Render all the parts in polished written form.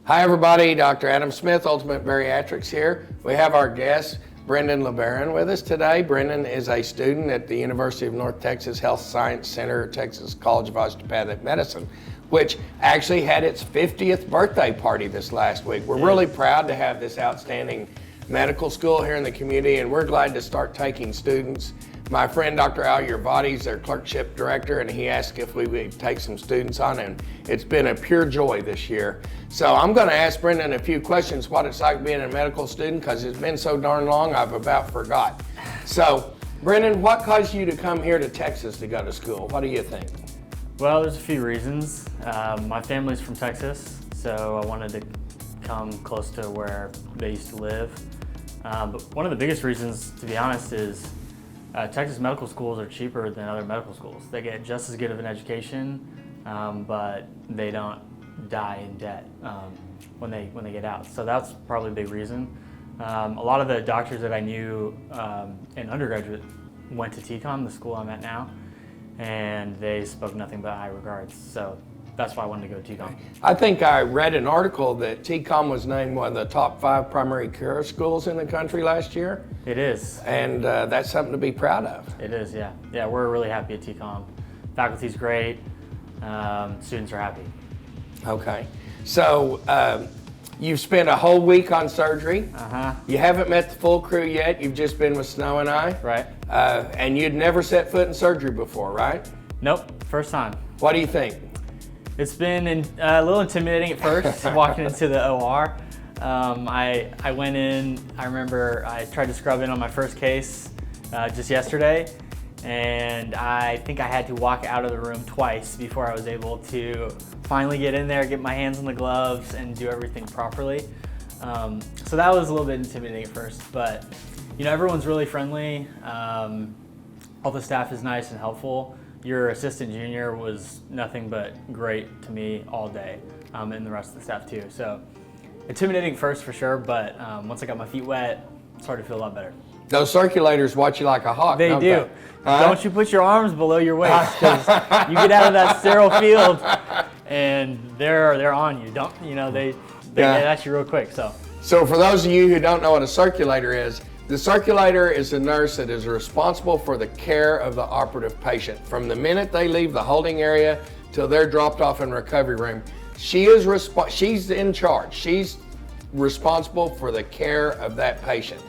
Hi everybody, Dr. Adam Smith, Ultimate Bariatrics here. We have our guest, Brendan LeBaron, with us today. Brendan is a student at the University of North Texas Health Science Center, Texas College of Osteopathic Medicine, which actually had its 50th birthday party this last week. We're really proud to have this outstanding medical school here in the community, and we're glad to start taking students. My friend Dr. Al Yervati is their clerkship director, and he asked if we would take some students on, and it's been a pure joy this year. So I'm going to ask Brendan a few questions, what it's like being a medical student, because it's been so darn long I've about forgot. So Brendan, what caused you to come here to Texas to go to school? What do you think? Well, there's a few reasons. My family's from Texas, so I wanted to come close to where they used to live. But one of the biggest reasons, to be honest, is Texas medical schools are cheaper than other medical schools. They get just as good of an education, but they don't die in debt when they get out. So that's probably a big reason. A lot of the doctors that I knew in undergraduate went to TCOM, the school I'm at now, and they spoke nothing but high regards. So that's why I wanted to go to TCOM. I think I read an article that TCOM was named one of the top 5 primary care schools in the country last year. It is. And that's something to be proud of. It is, yeah. Yeah, we're really happy at TCOM. Faculty's great, students are happy. Okay. So you've spent a whole week on surgery. You haven't met the full crew yet. You've just been with Snow and I. Right. And you'd never set foot in surgery before, right? Nope, first time. What do you think? It's been a little intimidating at first, walking into the OR. I went in, I remember I tried to scrub in on my first case just yesterday, and I think I had to walk out of the room twice before I was able to finally get in there, get my hands on the gloves, and do everything properly. So that was a little bit intimidating at first, but you know, everyone's really friendly. All the staff is nice and helpful. Your assistant junior was nothing but great to me all day, and the rest of the staff too. So intimidating first for sure, but once I got my feet wet, it started to feel a lot better. Those circulators watch you like a hawk. They don't do. They? Don't you put your arms below your waist, because you get out of that sterile field and they're on you. Don't you know they get at you real quick. So for those of you who don't know what a circulator is, the circulator is a nurse that is responsible for the care of the operative patient. From the minute they leave the holding area till they're dropped off in recovery room, she's in charge. She's responsible for the care of that patient.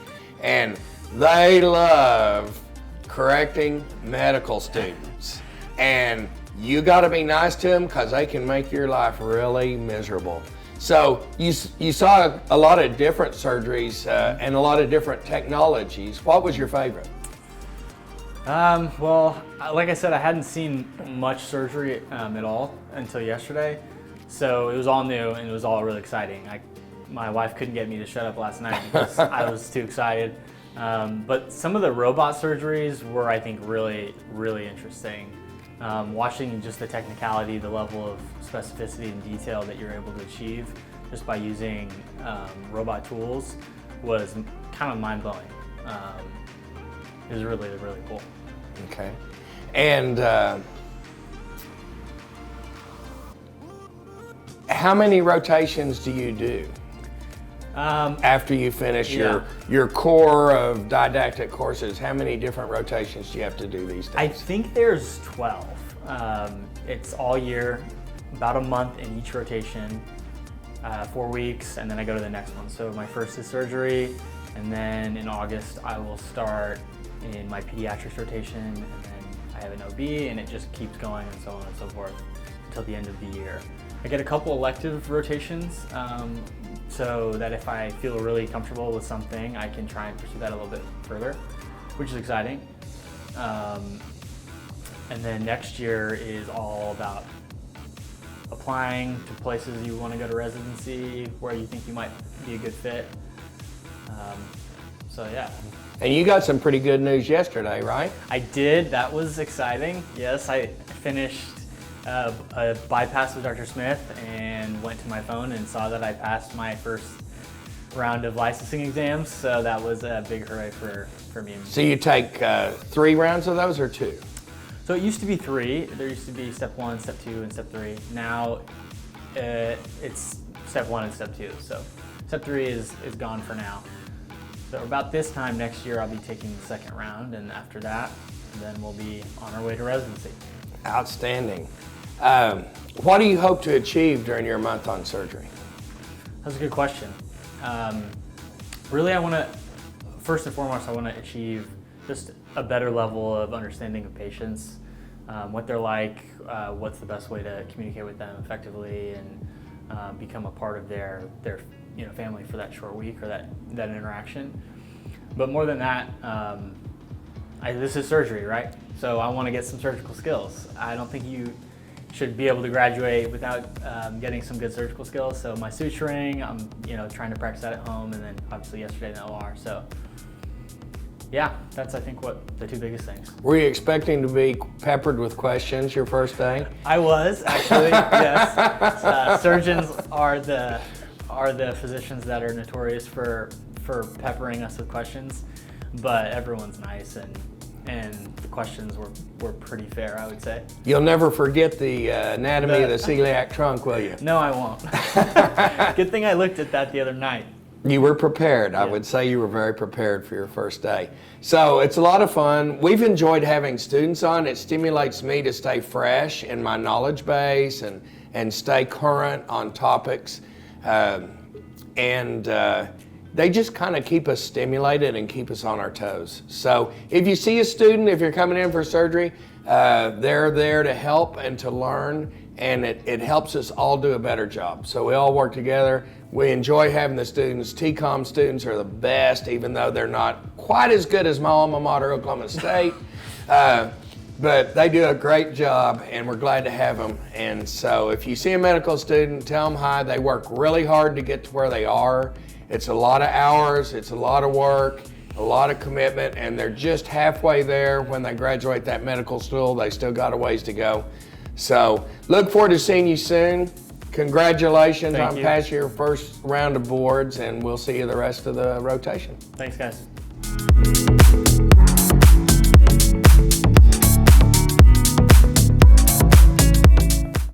And they love correcting medical students. And you gotta be nice to them, because they can make your life really miserable. So you saw a lot of different surgeries and a lot of different technologies. What was your favorite? Well, like I said, I hadn't seen much surgery at all until yesterday. So it was all new and it was all really exciting. My wife couldn't get me to shut up last night because I was too excited. But some of the robot surgeries were, I think, really, really interesting. Watching just the technicality, the level of specificity and detail that you're able to achieve just by using robot tools was kind of mind-blowing. It was really, really cool. Okay. And how many rotations do you do after you finish your core of didactic courses? How many different rotations do you have to do these days? I think there's 12. It's all year, about a month in each rotation, 4 weeks, and then I go to the next one. So my first is surgery, and then in August I will start in my pediatrics rotation, and then I have an OB, and it just keeps going and so on and so forth until the end of the year. I get a couple elective rotations, so that if I feel really comfortable with something, I can try and pursue that a little bit further, which is exciting. And then next year is all about applying to places you want to go to residency, where you think you might be a good fit. So yeah. And you got some pretty good news yesterday, right? I did. That was exciting. Yes, I finished a bypass with Dr. Smith and went to my phone and saw that I passed my first round of licensing exams. So that was a big hooray for me. So you take 3 rounds of those or 2? So it used to be 3. There used to be step 1, step 2, and step 3. Now it's step 1 and step 2. So step 3 is gone for now. So about this time next year, I'll be taking the second round, and after that, then we'll be on our way to residency. Outstanding. What do you hope to achieve during your month on surgery? That's a good question. Really, first and foremost, I want to achieve just a better level of understanding of patients, what they're like, what's the best way to communicate with them effectively, and become a part of their family for that short week or that interaction. But more than that, this is surgery, right? So I want to get some surgical skills. I don't think you should be able to graduate without getting some good surgical skills. So my suturing, I'm trying to practice that at home, and then obviously yesterday in the OR. So yeah, that's I think what the 2 biggest things. Were you expecting to be peppered with questions your first day? I was actually, yes. Surgeons are the physicians that are notorious for peppering us with questions, but everyone's nice and the questions were pretty fair, I would say. You'll never forget the anatomy of the celiac trunk, will you? No, I won't. Good thing I looked at that the other night. You were prepared. I would say you were very prepared for your first day. So it's a lot of fun. We've enjoyed having students on. It stimulates me to stay fresh in my knowledge base and stay current on topics. They just kind of keep us stimulated and keep us on our toes. So if you see a student, if you're coming in for surgery, they're there to help and to learn, and it helps us all do a better job. So we all work together. We enjoy having the students. TCOM students are the best, even though they're not quite as good as my alma mater, Oklahoma State. But they do a great job, and we're glad to have them. And so if you see a medical student, tell them hi. They work really hard to get to where they are. It's a lot of hours, it's a lot of work, a lot of commitment, and they're just halfway there when they graduate that medical school. They still got a ways to go. So look forward to seeing you soon. Congratulations on passing your first round of boards, and we'll see you the rest of the rotation. Thanks, guys.